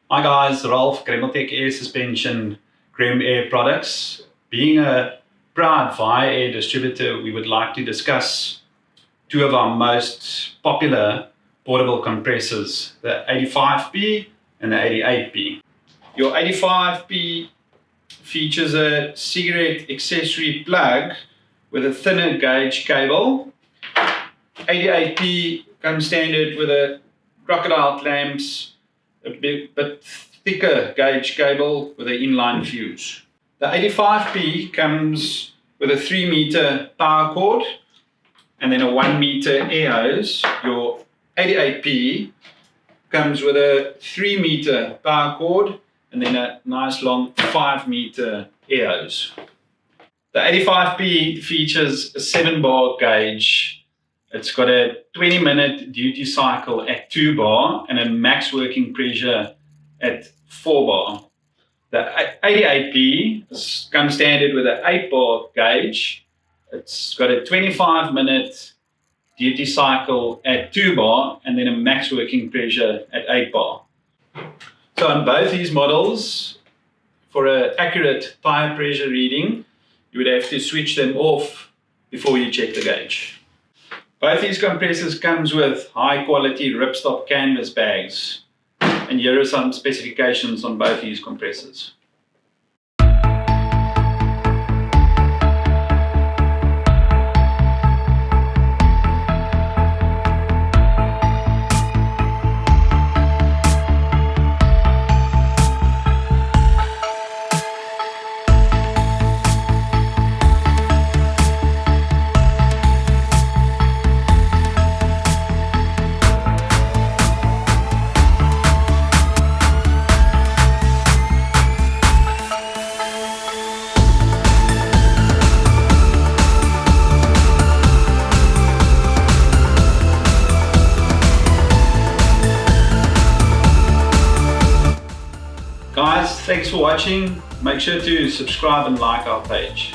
Hi guys, Ralph, Gremeltech Air Suspension, GremAir products. Being a proud Viair Air distributor, we would like to discuss two of our most popular portable compressors, the 85P and the 88P. Your 85P features a cigarette accessory plug with a thinner gauge cable. 88P comes standard with a crocodile clamps, a bit thicker gauge cable with an inline fuse. The 85P comes with a 3 meter power cord and then a 1 meter air hose. Your 88P comes with a 3 meter power cord and then a nice long 5 meter air hose. The 85P features a 7-bar gauge. It's got a 20-minute duty cycle at 2 bar and a max working pressure at 4 bar. The 88P comes standard with an 8-bar gauge. It's got a 25-minute duty cycle at 2 bar and then a max working pressure at 8 bar. So on both these models, for an accurate tire pressure reading, you would have to switch them off before you check the gauge. Both these compressors comes with high quality ripstop canvas bags, and here are some specifications on both these compressors. Guys, thanks for watching. Make sure to subscribe and like our page.